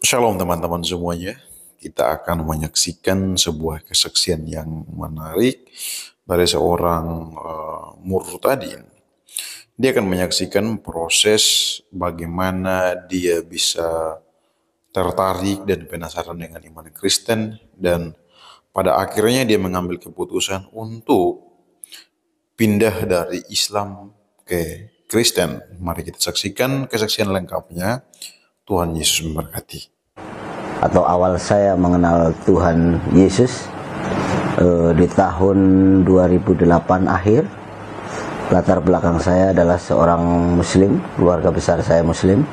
Shalom teman-teman semuanya. Kita akan menyaksikan sebuah kesaksian yang menarik dari seorang murtadin. Dia akan menyaksikan proses bagaimana dia bisa tertarik dan penasaran dengan iman Kristen, dan pada akhirnya dia mengambil keputusan untuk pindah dari Islam ke Kristen. Mari kita saksikan kesaksian lengkapnya. Tuhan Yesus memberkati. Atau awal saya mengenal Tuhan Yesus di tahun 2008 akhir. Latar belakang saya adalah seorang Muslim, keluarga besar saya Muslim,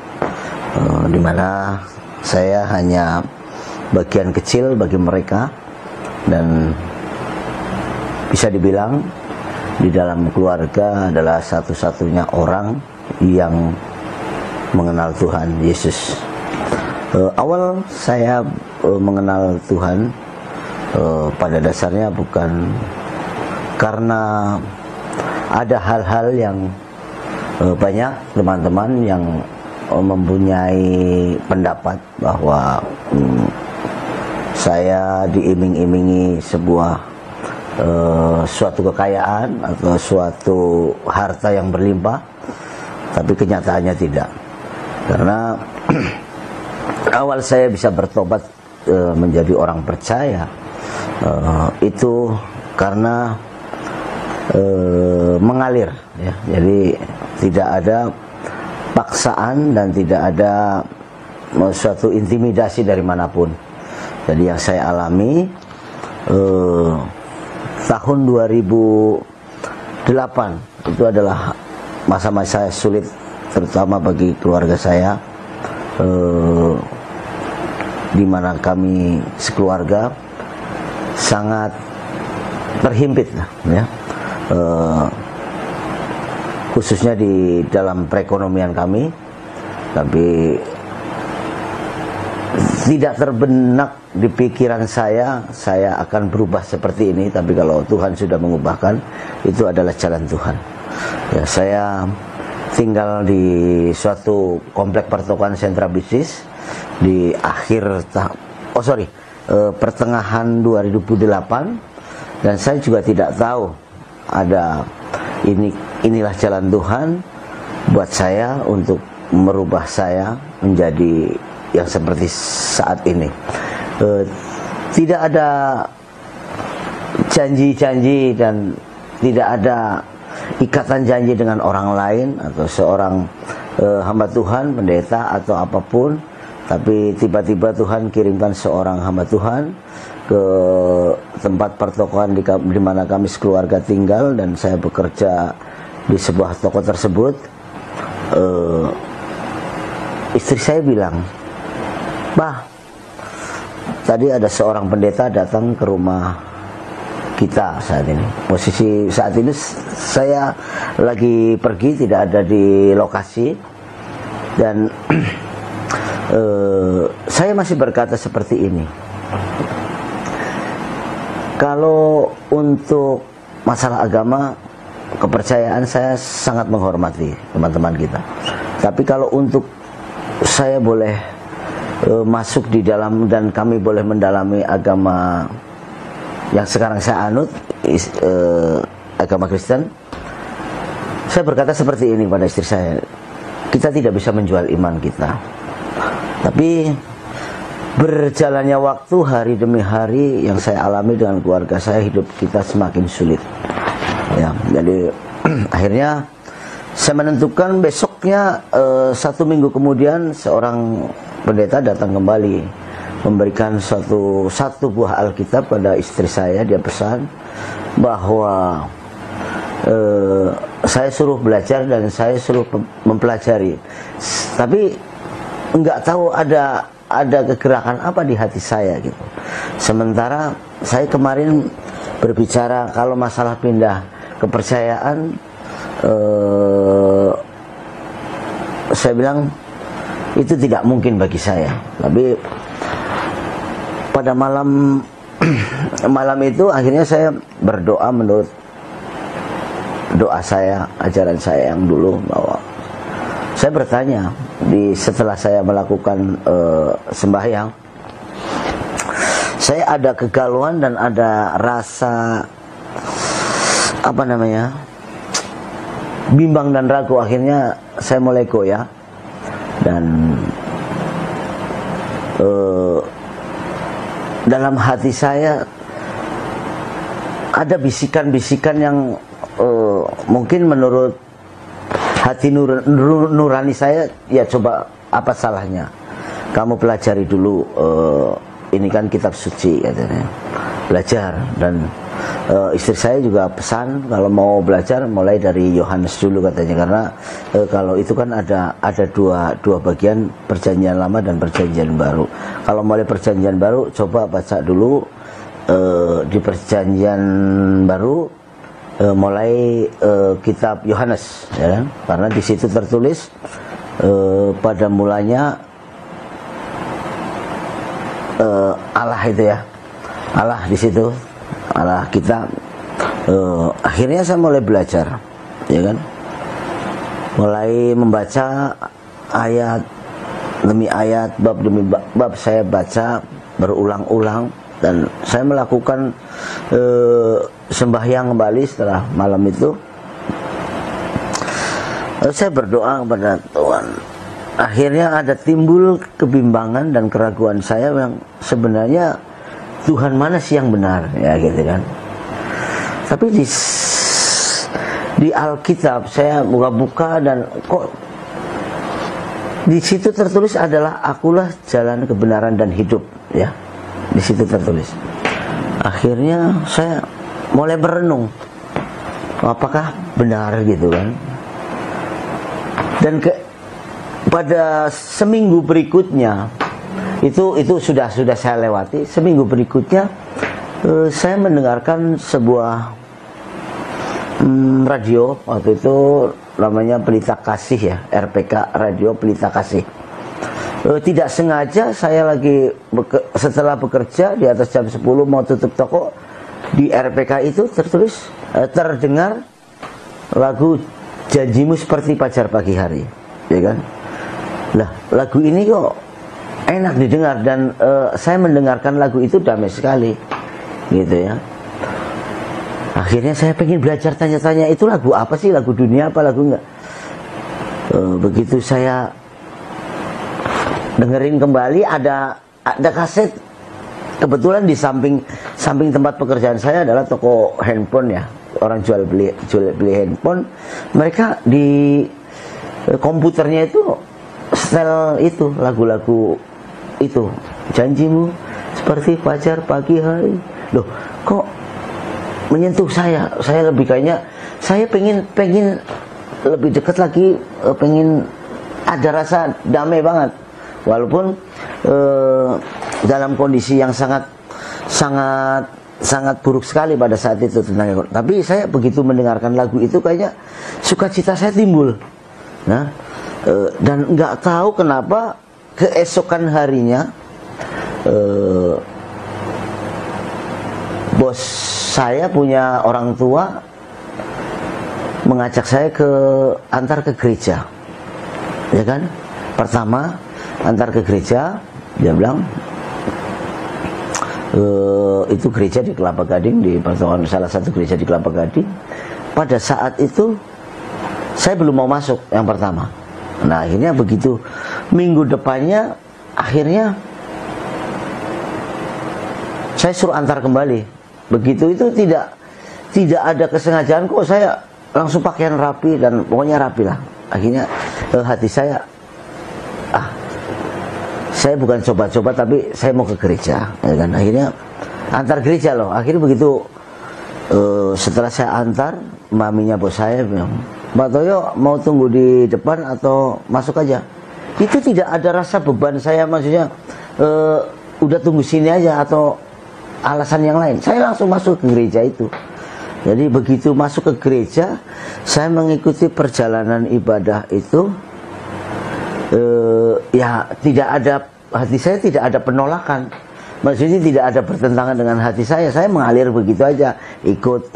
di mana saya hanya bagian kecil bagi mereka, dan bisa dibilang di dalam keluarga adalah satu-satunya orang yang mengenal Tuhan Yesus. Awal saya mengenal Tuhan pada dasarnya bukan karena ada hal-hal yang banyak teman-teman yang mempunyai pendapat bahwa saya diiming-imingi sebuah suatu kekayaan atau suatu harta yang berlimpah, tapi kenyataannya tidak. Karena awal saya bisa bertobat menjadi orang percaya itu karena mengalir, ya. Jadi tidak ada paksaan dan tidak ada suatu intimidasi dari manapun. Jadi yang saya alami tahun 2008 itu adalah masa-masa sulit, terutama bagi keluarga saya, di mana kami sekeluarga sangat terhimpit, ya, khususnya di dalam perekonomian kami. Tapi tidak terbenak di pikiran saya akan berubah seperti ini. Tapi kalau Tuhan sudah mengubahkan, itu adalah jalan Tuhan. Ya, saya tinggal di suatu komplek pertokoan sentra bisnis di pertengahan 2008, dan saya juga tidak tahu ada inilah jalan Tuhan buat saya untuk merubah saya menjadi yang seperti saat ini. Tidak ada janji-janji dan tidak ada ikatan janji dengan orang lain atau seorang hamba Tuhan, pendeta atau apapun. Tapi tiba-tiba Tuhan kirimkan seorang hamba Tuhan ke tempat pertokoan di mana kami sekeluarga tinggal, dan saya bekerja di sebuah toko tersebut. Istri saya bilang, "Bah, tadi ada seorang pendeta datang ke rumah kita saat ini." Posisi saat ini saya lagi pergi, tidak ada di lokasi, dan saya masih berkata seperti ini, kalau untuk masalah agama, kepercayaan saya sangat menghormati teman-teman kita. Tapi kalau untuk saya boleh masuk di dalam dan kami boleh mendalami agama yang sekarang saya anut, agama Kristen, saya berkata seperti ini pada istri saya, kita tidak bisa menjual iman kita. Tapi berjalannya waktu, hari demi hari yang saya alami dengan keluarga saya, hidup kita semakin sulit, ya. Jadi akhirnya saya menentukan besoknya, 1 minggu kemudian seorang pendeta datang kembali memberikan satu buah Alkitab pada istri saya. Dia pesan bahwa saya suruh belajar dan saya suruh mempelajari, tapi enggak tahu ada kegerakan apa di hati saya gitu. Sementara saya kemarin berbicara kalau masalah pindah kepercayaan, saya bilang itu tidak mungkin bagi saya. Tapi pada malam itu akhirnya saya berdoa menurut doa saya, ajaran saya yang dulu, bahwa saya bertanya, setelah saya melakukan sembahyang, saya ada kegalauan dan ada rasa apa namanya, bimbang dan ragu. Akhirnya saya mulai goyah dan dalam hati saya ada bisikan-bisikan yang mungkin menurut hati nurani saya, ya coba apa salahnya kamu pelajari dulu, ini kan kitab suci katanya, belajar. Dan istri saya juga pesan kalau mau belajar mulai dari Yohanes dulu katanya, karena kalau itu kan ada dua bagian, perjanjian lama dan perjanjian baru. Kalau mulai perjanjian baru coba baca dulu di perjanjian baru, mulai kitab Yohanes, ya kan? Karena di situ tertulis pada mulanya Allah itu ya, Allah di situ, Allah kita. Akhirnya saya mulai belajar, ya kan, mulai membaca ayat demi ayat, bab demi bab saya baca berulang-ulang, dan saya melakukan sembahyang kembali setelah malam itu. Saya berdoa kepada Tuhan. Akhirnya ada timbul kebimbangan dan keraguan saya, yang sebenarnya Tuhan mana sih yang benar, ya gitu kan. Tapi di Alkitab saya buka-buka dan kok di situ tertulis adalah akulah jalan kebenaran dan hidup, ya. Di situ tertulis. Akhirnya saya mulai berenung, apakah benar gitu kan. Dan pada seminggu berikutnya itu sudah saya lewati. Seminggu berikutnya saya mendengarkan sebuah radio, waktu itu namanya Pelita Kasih ya, RPK, Radio Pelita Kasih. Tidak sengaja saya lagi setelah bekerja di atas jam 10 mau tutup toko, di RPK itu terdengar lagu Janjimu Seperti Fajar Pagi Hari, ya kan. Lah, lagu ini kok enak didengar, dan saya mendengarkan lagu itu damai sekali, gitu ya. Akhirnya saya pengen belajar, tanya-tanya itu lagu apa sih, lagu dunia apa lagu enggak. Begitu saya dengerin kembali, ada kaset. Kebetulan di samping tempat pekerjaan saya adalah toko handphone ya, orang jual beli handphone. Mereka di komputernya itu setel itu lagu-lagu itu, Janjimu Seperti Fajar Pagi Hari. Loh, kok menyentuh saya lebih kayaknya saya pengen lebih dekat lagi, pengen ada rasa damai banget, walaupun dalam kondisi yang sangat buruk sekali pada saat itu tentang. Tapi saya begitu mendengarkan lagu itu kayaknya sukacita saya timbul. Nah, dan nggak tahu kenapa keesokan harinya bos saya punya orang tua mengajak saya antar ke gereja, ya kan. Pertama antar ke gereja, dia bilang itu gereja di Kelapa Gading, di Pertokohan, salah satu gereja di Kelapa Gading. Pada saat itu saya belum mau masuk yang pertama. Nah, akhirnya begitu minggu depannya, akhirnya saya suruh antar kembali. Begitu itu tidak ada kesengajaan kok, saya langsung pakaian rapi dan pokoknya rapi lah. Akhirnya hati saya, saya bukan coba-coba tapi saya mau ke gereja, ya kan. Akhirnya antar gereja loh. Akhirnya begitu setelah saya antar, maminya bos saya bilang, Mbak Toyo mau tunggu di depan atau masuk aja? Itu tidak ada rasa beban saya, maksudnya udah tunggu sini aja atau alasan yang lain. Saya langsung masuk ke gereja itu. Jadi begitu masuk ke gereja, saya mengikuti perjalanan ibadah itu. Ya tidak ada, hati saya tidak ada penolakan. Maksudnya tidak ada bertentangan dengan hati saya. Saya mengalir begitu aja, ikut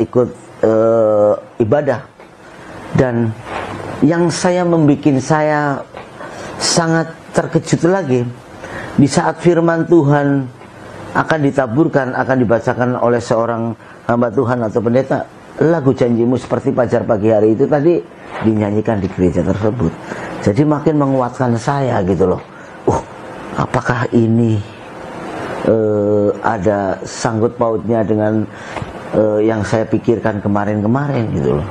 ibadah. Dan yang membuat saya sangat terkejut lagi di saat firman Tuhan akan ditaburkan, akan dibacakan oleh seorang hamba Tuhan atau pendeta. Lagu Janjimu Seperti Fajar Pagi Hari itu tadi dinyanyikan di gereja tersebut. Jadi makin menguatkan saya gitu loh. Apakah ini ada sangkut pautnya dengan yang saya pikirkan kemarin-kemarin gitu loh.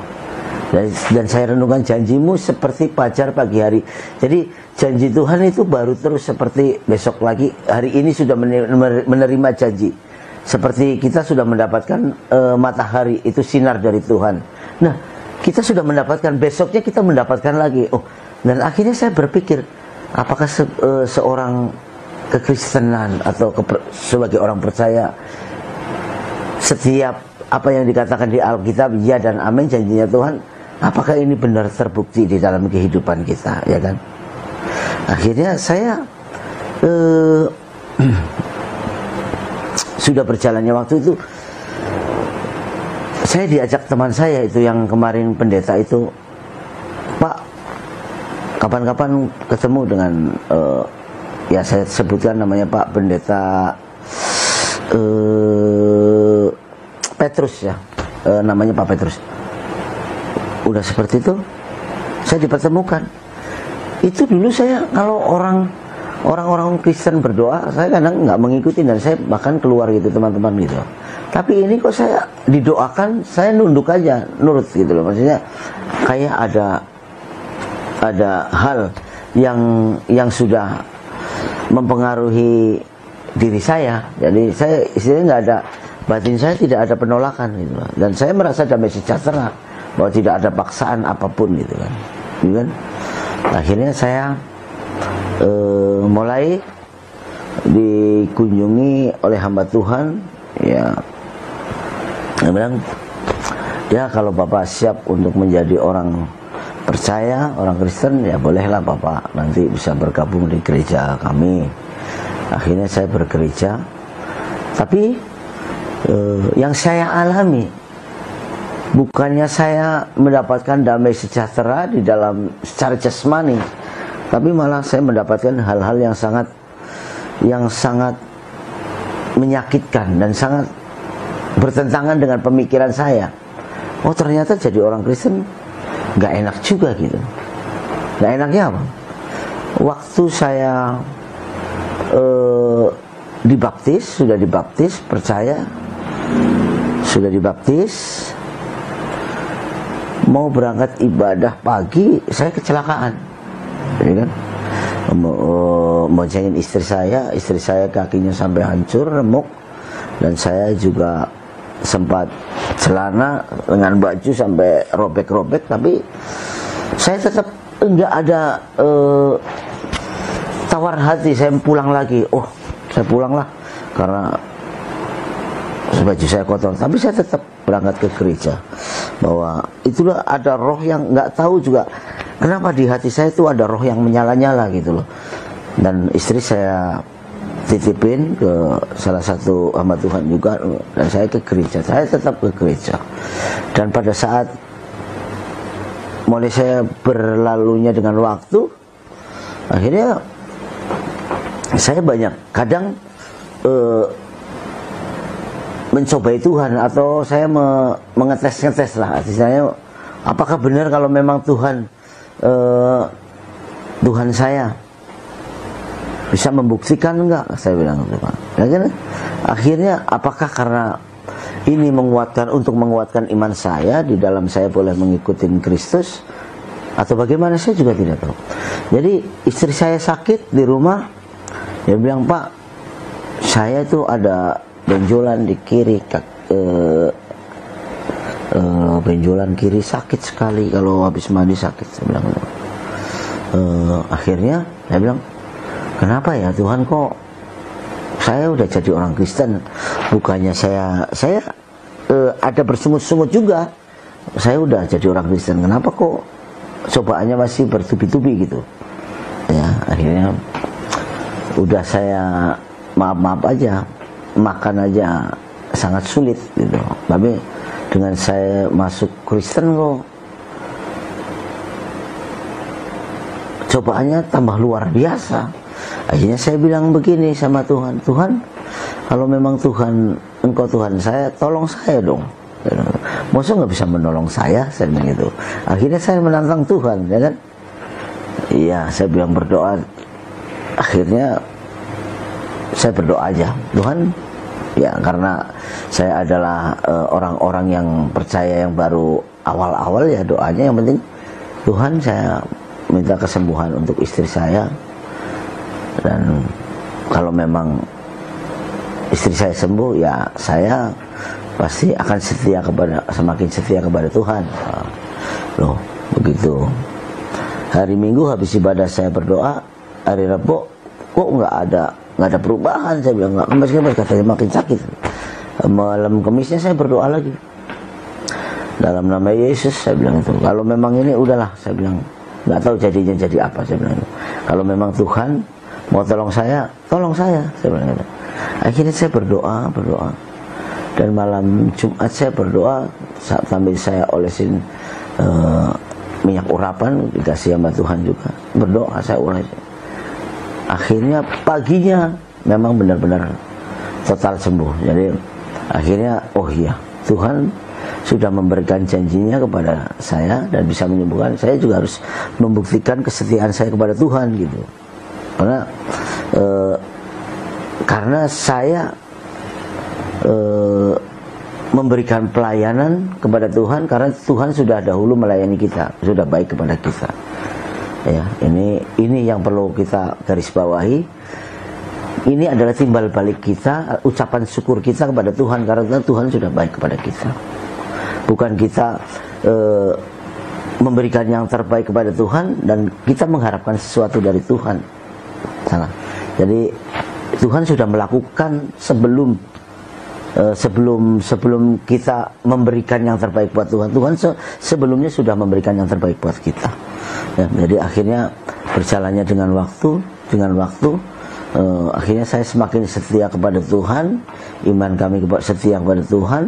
Dan saya renungkan janjimu seperti fajar pagi hari. Jadi janji Tuhan itu baru terus seperti besok lagi. Hari ini sudah menerima janji. Seperti kita sudah mendapatkan matahari, itu sinar dari Tuhan. Nah, kita sudah mendapatkan, besoknya kita mendapatkan lagi. Dan akhirnya saya berpikir, apakah seorang kekristenan atau sebagai orang percaya, setiap apa yang dikatakan di Alkitab, ya dan amin, janjinya Tuhan, apakah ini benar terbukti di dalam kehidupan kita, ya kan? Akhirnya saya sudah berjalannya waktu itu, saya diajak teman saya itu yang kemarin pendeta itu, Pak, kapan-kapan ketemu dengan ya saya sebutkan namanya Pak Pendeta Petrus ya, namanya Pak Petrus. Udah seperti itu, saya dipertemukan. Itu dulu saya kalau orang-orang Kristen berdoa, saya kadang nggak mengikuti dan saya bahkan keluar gitu teman-teman gitu. Tapi ini kok saya didoakan, saya nunduk aja, nurut gitu loh. Maksudnya kayak ada hal yang sudah mempengaruhi diri saya. Jadi saya istilahnya nggak ada, batin saya tidak ada penolakan gitu loh. Dan saya merasa damai sejahtera bahwa tidak ada paksaan apapun gitu kan. Gitu kan? Akhirnya saya mulai dikunjungi oleh hamba Tuhan, ya, dia bilang, ya kalau Bapak siap untuk menjadi orang percaya, orang Kristen, ya bolehlah Bapak nanti bisa bergabung di gereja kami. Akhirnya saya bergereja, tapi yang saya alami bukannya saya mendapatkan damai sejahtera di dalam secara jasmani, tapi malah saya mendapatkan hal-hal yang sangat menyakitkan dan sangat bertentangan dengan pemikiran saya. Ternyata jadi orang Kristen nggak enak juga gitu. Nggak enaknya apa? Waktu saya sudah dibaptis, percaya, sudah dibaptis, mau berangkat ibadah pagi, saya kecelakaan. Jadi kan mau jengin istri saya kakinya sampai hancur, remuk, dan saya juga sempat celana dengan baju sampai robek-robek, tapi saya tetap enggak ada tawar hati, saya pulang lagi. Saya pulang lah karena baju saya kotor, tapi saya tetap berangkat ke gereja. Bahwa itulah ada roh yang nggak tahu juga kenapa di hati saya itu ada roh yang menyala-nyala gitu loh. Dan istri saya titipin ke salah satu hamba Tuhan juga, dan saya ke gereja. Saya tetap ke gereja. Dan pada saat mulai saya berlalunya dengan waktu, akhirnya saya banyak kadang mencobai Tuhan, atau saya mengetes-ngetes lah, artinya apakah benar kalau memang Tuhan saya bisa membuktikan enggak, saya bilang gitu Pak. Dan akhirnya apakah karena ini untuk menguatkan iman saya di dalam saya boleh mengikuti Kristus, atau bagaimana, saya juga tidak tahu. Jadi istri saya sakit di rumah, dia bilang, Pak, saya itu ada benjolan di kiri, benjolan kiri sakit sekali, kalau habis mandi sakit. Saya bilang, akhirnya saya bilang, kenapa ya Tuhan, kok saya udah jadi orang Kristen, bukannya saya ada bersungut-sungut juga, saya udah jadi orang Kristen, kenapa kok cobaannya masih bertubi-tubi gitu. Ya akhirnya udah saya maaf aja, makan aja sangat sulit gitu. Tapi dengan saya masuk Kristen kok cobaannya tambah luar biasa. Akhirnya saya bilang begini sama Tuhan, Tuhan, kalau memang Tuhan, Engkau Tuhan saya, tolong saya dong. Masa nggak bisa menolong saya bilang gitu. Akhirnya saya menantang Tuhan, ya kan? Iya, saya bilang berdoa. Akhirnya saya berdoa aja, Tuhan, ya karena saya adalah orang-orang yang percaya yang baru awal-awal, ya doanya yang penting Tuhan, saya minta kesembuhan untuk istri saya, dan kalau memang istri saya sembuh, ya saya pasti akan semakin setia kepada Tuhan. Loh, begitu. Hari Minggu habis ibadah saya berdoa, hari Rabu kok nggak ada perubahan. Saya bilang nggak, kemas katanya makin sakit. Malam Kemisnya saya berdoa lagi, dalam nama Yesus saya bilang itu, kalau memang ini udahlah, saya bilang nggak tahu jadinya jadi apa. Saya bilang itu, kalau memang Tuhan mau tolong saya bilang itu. Akhirnya saya berdoa, dan malam Jumat saya berdoa sambil saya olesin minyak urapan, dikasih sama Tuhan juga, berdoa saya olesin. Akhirnya paginya memang benar-benar total sembuh. Jadi akhirnya, oh iya, Tuhan sudah memberikan janjinya kepada saya dan bisa menyembuhkan. Saya juga harus membuktikan kesetiaan saya kepada Tuhan gitu. Karena saya memberikan pelayanan kepada Tuhan, karena Tuhan sudah dahulu melayani kita, sudah baik kepada kita. Ya, ini yang perlu kita garis bawahi. Ini adalah timbal balik kita, ucapan syukur kita kepada Tuhan, karena Tuhan sudah baik kepada kita. Bukan kita memberikan yang terbaik kepada Tuhan dan kita mengharapkan sesuatu dari Tuhan. Salah. Jadi Tuhan sudah melakukan sebelum kita memberikan yang terbaik buat Tuhan. Tuhan sebelumnya sudah memberikan yang terbaik buat kita. Ya, jadi akhirnya berjalannya dengan waktu, akhirnya saya semakin setia kepada Tuhan, iman kami setia kepada Tuhan.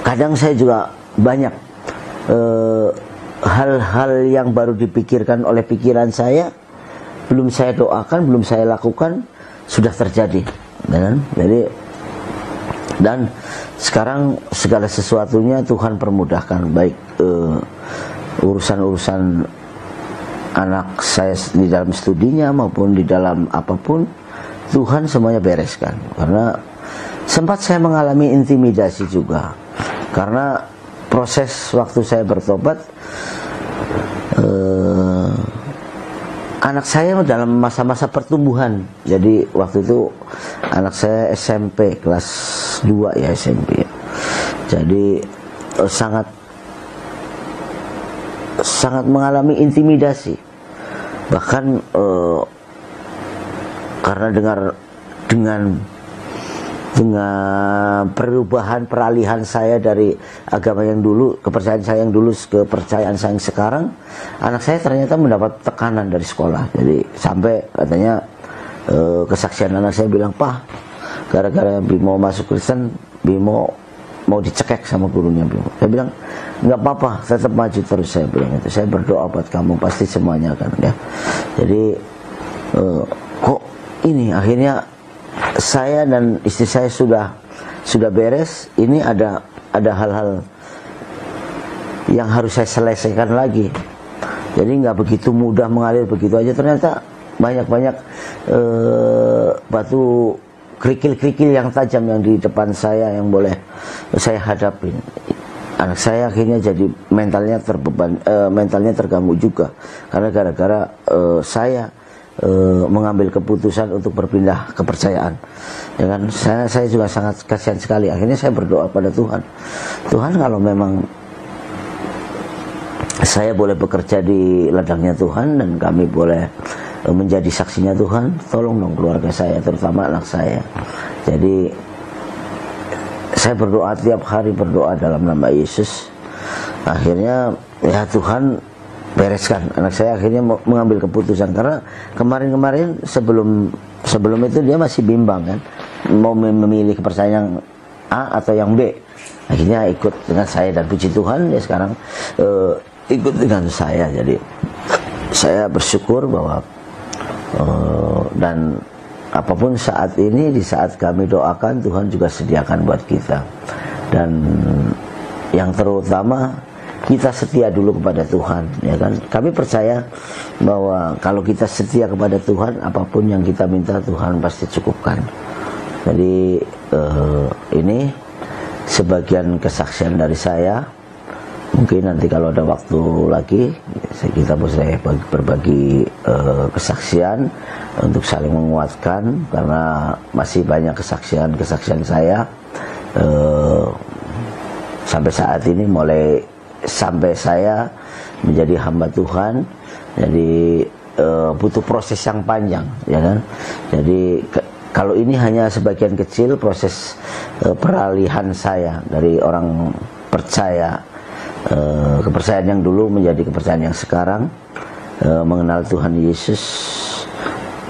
Kadang saya juga banyak hal-hal yang baru dipikirkan oleh pikiran saya, belum saya doakan, belum saya lakukan, sudah terjadi. Dan sekarang segala sesuatunya Tuhan permudahkan, baik urusan-urusan anak saya di dalam studinya maupun di dalam apapun, Tuhan semuanya bereskan. Karena sempat saya mengalami intimidasi juga, karena proses waktu saya bertobat, anak saya dalam masa-masa pertumbuhan. Jadi waktu itu anak saya SMP kelas 2 ya, SMP. Jadi sangat mengalami intimidasi. Bahkan karena dengan peralihan saya dari agama yang dulu, kepercayaan saya yang dulu ke kepercayaan saya yang sekarang, anak saya ternyata mendapat tekanan dari sekolah. Jadi sampai katanya kesaksian anak saya bilang, "Pak, gara-gara Bimo masuk Kristen, Bimo mau dicekek sama gurunya Bimo." Saya bilang, "Nggak apa-apa, tetap maju terus." Saya bilang itu. Saya berdoa buat kamu, pasti semuanya akan ya. Jadi kok ini akhirnya saya dan istri saya sudah beres. Ini ada hal-hal yang harus saya selesaikan lagi. Jadi nggak begitu mudah mengalir begitu aja. Ternyata banyak batu kerikil-kerikil yang tajam yang di depan saya yang boleh saya hadapin. Anak saya akhirnya jadi mentalnya terganggu juga, karena gara-gara saya mengambil keputusan untuk berpindah kepercayaan, ya kan. Saya juga sangat kasihan sekali. Akhirnya saya berdoa pada Tuhan, Tuhan, kalau memang saya boleh bekerja di ladangnya Tuhan dan kami boleh menjadi saksinya Tuhan, tolong dong keluarga saya, terutama anak saya. Jadi saya berdoa tiap hari, berdoa dalam nama Yesus. Akhirnya ya Tuhan bereskan. Anak saya akhirnya mengambil keputusan, karena kemarin sebelum itu dia masih bimbang kan, mau memilih kepercayaan yang A atau yang B. Akhirnya ikut dengan saya dan puji Tuhan ya sekarang ikut dengan saya. Jadi saya bersyukur bahwa dan apapun saat ini, di saat kami doakan, Tuhan juga sediakan buat kita. Dan yang terutama, kita setia dulu kepada Tuhan, ya kan? Kami percaya bahwa kalau kita setia kepada Tuhan, apapun yang kita minta Tuhan pasti cukupkan. Jadi ini sebagian kesaksian dari saya. Mungkin nanti kalau ada waktu lagi kita bisa berbagi kesaksian untuk saling menguatkan, karena masih banyak kesaksian saya sampai saat ini, mulai sampai saya menjadi hamba Tuhan. Jadi butuh proses yang panjang, ya kan? Jadi kalau ini hanya sebagian kecil proses peralihan saya dari orang percaya, kepercayaan yang dulu menjadi kepercayaan yang sekarang, mengenal Tuhan Yesus.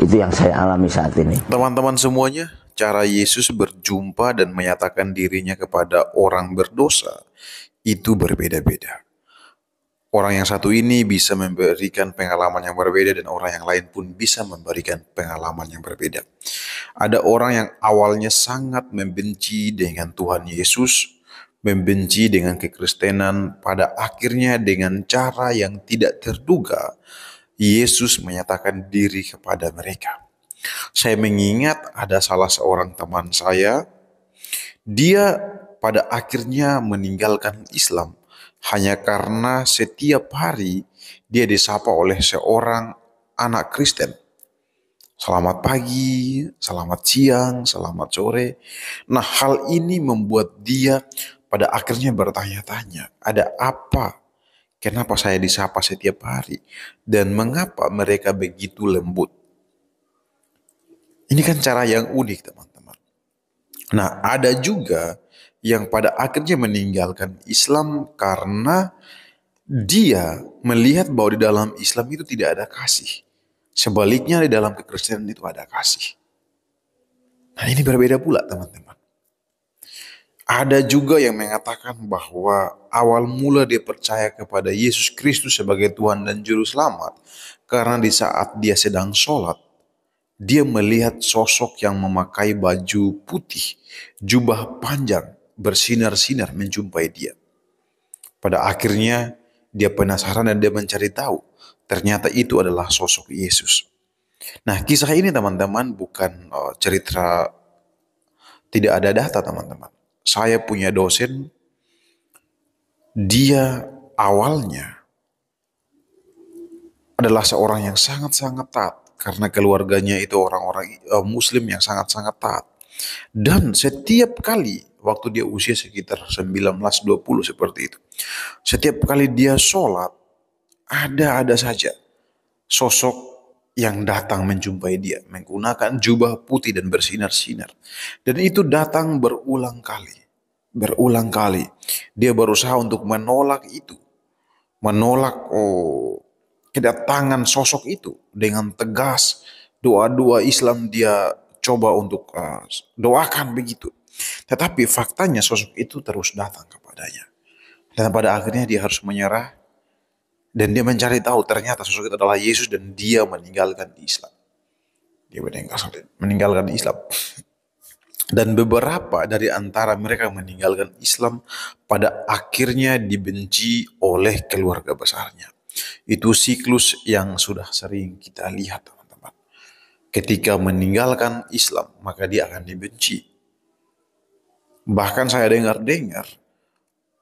Itu yang saya alami saat ini. Teman-teman semuanya, cara Yesus berjumpa dan menyatakan dirinya kepada orang berdosa itu berbeda-beda. Orang yang satu ini bisa memberikan pengalaman yang berbeda, dan orang yang lain pun bisa memberikan pengalaman yang berbeda. Ada orang yang awalnya sangat membenci dengan Tuhan Yesus, membenci dengan kekristenan, pada akhirnya dengan cara yang tidak terduga, Yesus menyatakan diri kepada mereka. Saya mengingat ada salah seorang teman saya, dia pada akhirnya meninggalkan Islam hanya karena setiap hari dia disapa oleh seorang anak Kristen. Selamat pagi, selamat siang, selamat sore. Nah, hal ini membuat dia pada akhirnya bertanya-tanya, ada apa? Kenapa saya disapa setiap hari? Dan mengapa mereka begitu lembut? Ini kan cara yang unik, teman-teman. Nah, ada juga yang pada akhirnya meninggalkan Islam karena dia melihat bahwa di dalam Islam itu tidak ada kasih. Sebaliknya di dalam kekristenan itu ada kasih. Nah, ini berbeda pula, teman-teman. Ada juga yang mengatakan bahwa awal mula dia percaya kepada Yesus Kristus sebagai Tuhan dan Juru Selamat karena di saat dia sedang sholat, dia melihat sosok yang memakai baju putih, jubah panjang, bersinar-sinar menjumpai dia. Pada akhirnya dia penasaran dan dia mencari tahu. Ternyata itu adalah sosok Yesus. Nah, kisah ini teman-teman bukan cerita tidak ada data, teman-teman. Saya punya dosen, dia awalnya adalah seorang yang sangat-sangat taat karena keluarganya itu orang-orang Muslim yang sangat-sangat taat. Dan setiap kali waktu dia usia sekitar 19-20 seperti itu, setiap kali dia sholat, ada saja sosok yang datang menjumpai dia menggunakan jubah putih dan bersinar-sinar. Dan itu datang berulang kali. Berulang kali. Dia berusaha untuk menolak itu. Menolak kedatangan sosok itu dengan tegas. Doa-doa Islam dia coba untuk doakan begitu. Tetapi faktanya sosok itu terus datang kepadanya. Dan pada akhirnya dia harus menyerah. Dan dia mencari tahu ternyata sosok itu adalah Yesus, dan dia meninggalkan Islam. Dia meninggalkan Islam. Dan beberapa dari antara mereka yang meninggalkan Islam pada akhirnya dibenci oleh keluarga besarnya. Itu siklus yang sudah sering kita lihat, teman-teman. Ketika meninggalkan Islam, maka dia akan dibenci. Bahkan saya dengar-dengar,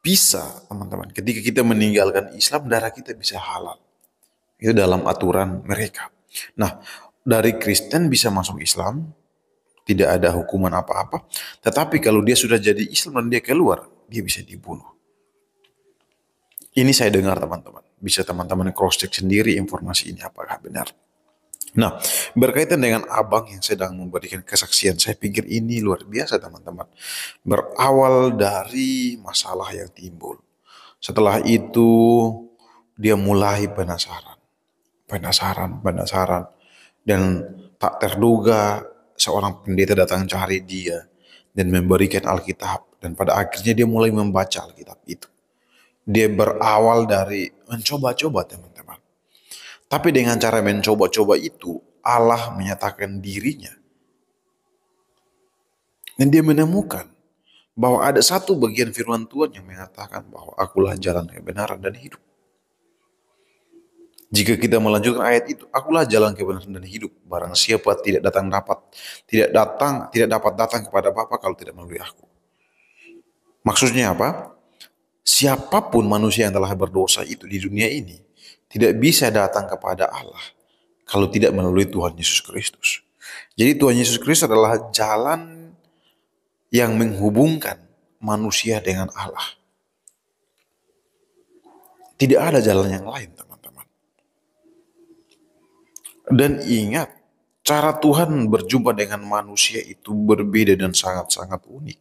bisa, teman-teman, ketika kita meninggalkan Islam, darah kita bisa halal. Itu dalam aturan mereka. Nah, dari Kristen bisa masuk Islam, tidak ada hukuman apa-apa. Tetapi kalau dia sudah jadi Islam dan dia keluar, dia bisa dibunuh. Ini saya dengar, teman-teman. Bisa teman-teman cross-check sendiri informasi ini apakah benar. Nah, berkaitan dengan abang yang sedang memberikan kesaksian, saya pikir ini luar biasa, teman-teman. Berawal dari masalah yang timbul. Setelah itu, dia mulai penasaran. Dan tak terduga, seorang pendeta datang cari dia dan memberikan Alkitab. Dan pada akhirnya dia mulai membaca Alkitab itu. Dia berawal dari mencoba-coba, teman-teman. Tapi dengan cara mencoba-coba itu, Allah menyatakan dirinya. Dan dia menemukan bahwa ada satu bagian firman Tuhan yang mengatakan bahwa akulah jalan kebenaran dan hidup. Jika kita melanjutkan ayat itu, akulah jalan kebenaran dan hidup. Barang siapa tidak dapat datang kepada Bapa kalau tidak melalui aku. Maksudnya apa? Siapapun manusia yang telah berdosa itu di dunia ini tidak bisa datang kepada Allah kalau tidak melalui Tuhan Yesus Kristus. Jadi Tuhan Yesus Kristus adalah jalan yang menghubungkan manusia dengan Allah. Tidak ada jalan yang lain, teman-teman. Dan ingat, cara Tuhan berjumpa dengan manusia itu berbeda dan sangat-sangat unik.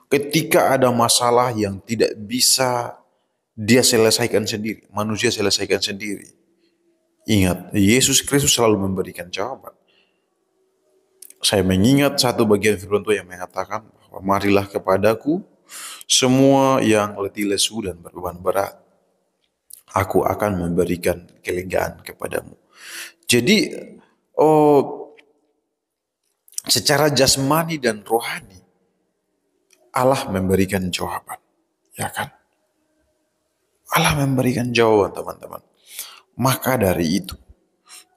Ketika ada masalah yang tidak bisa dia selesaikan sendiri, manusia selesaikan sendiri. Ingat, Yesus Kristus selalu memberikan jawaban. Saya mengingat satu bagian firman Tuhan yang mengatakan bahwa marilah kepadaku semua yang letih lesu dan berbeban berat. Aku akan memberikan kelegaan kepadamu. Jadi, secara jasmani dan rohani, Allah memberikan jawaban. Ya kan? Allah memberikan jawaban, teman-teman. Maka dari itu,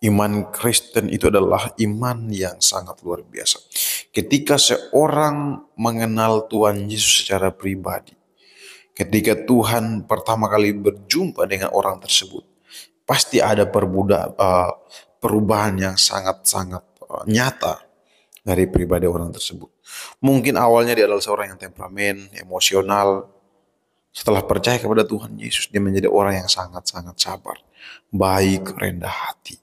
iman Kristen itu adalah iman yang sangat luar biasa. Ketika seorang mengenal Tuhan Yesus secara pribadi, ketika Tuhan pertama kali berjumpa dengan orang tersebut, pasti ada perubahan yang sangat-sangat nyata dari pribadi orang tersebut. Mungkin awalnya dia adalah seorang yang temperamen, emosional. Setelah percaya kepada Tuhan Yesus, dia menjadi orang yang sangat-sangat sabar, baik, rendah hati.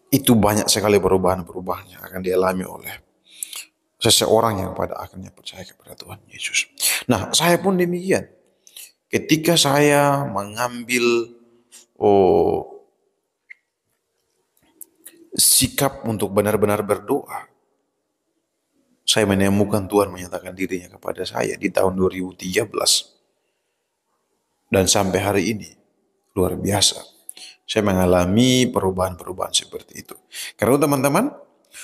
Itu banyak sekali perubahan-perubahan yang akan dialami oleh seseorang yang pada akhirnya percaya kepada Tuhan Yesus. Nah, saya pun demikian. Ketika saya mengambil sikap untuk benar-benar berdoa, saya menemukan Tuhan menyatakan dirinya kepada saya di tahun 2013. Dan sampai hari ini, luar biasa. Saya mengalami perubahan-perubahan seperti itu. Karena teman-teman,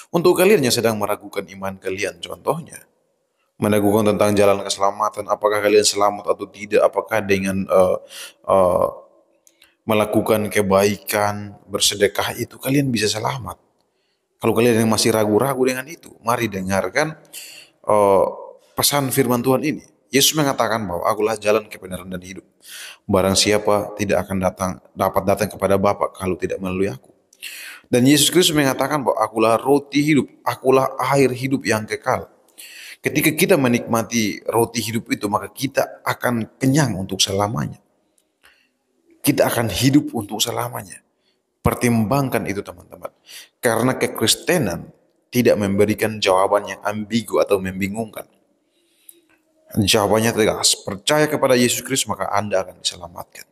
untuk kalian yang sedang meragukan iman kalian, contohnya, meragukan tentang jalan keselamatan, apakah kalian selamat atau tidak, apakah dengan melakukan kebaikan, bersedekah itu kalian bisa selamat. Kalau kalian yang masih ragu-ragu dengan itu, mari dengarkan pesan firman Tuhan ini. Yesus mengatakan bahwa akulah jalan kebenaran dan hidup. Barang siapa tidak akan dapat datang kepada Bapa kalau tidak melalui aku. Dan Yesus Kristus mengatakan bahwa akulah roti hidup, akulah air hidup yang kekal. Ketika kita menikmati roti hidup itu, maka kita akan kenyang untuk selamanya. Kita akan hidup untuk selamanya. Pertimbangkan itu, teman-teman. Karena kekristenan tidak memberikan jawaban yang ambigu atau membingungkan. Jawabannya tegas. Percaya kepada Yesus Kristus maka Anda akan diselamatkan.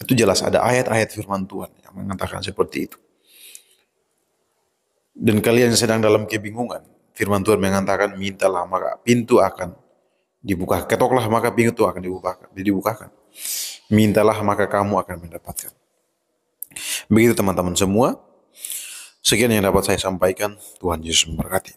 Itu jelas, ada ayat-ayat firman Tuhan yang mengatakan seperti itu. Dan kalian yang sedang dalam kebingungan, firman Tuhan mengatakan, mintalah maka pintu akan dibuka. Ketoklah maka pintu akan dibukakan. Mintalah maka kamu akan mendapatkan. Begitu teman-teman semua. Sekian yang dapat saya sampaikan. Tuhan Yesus memberkati.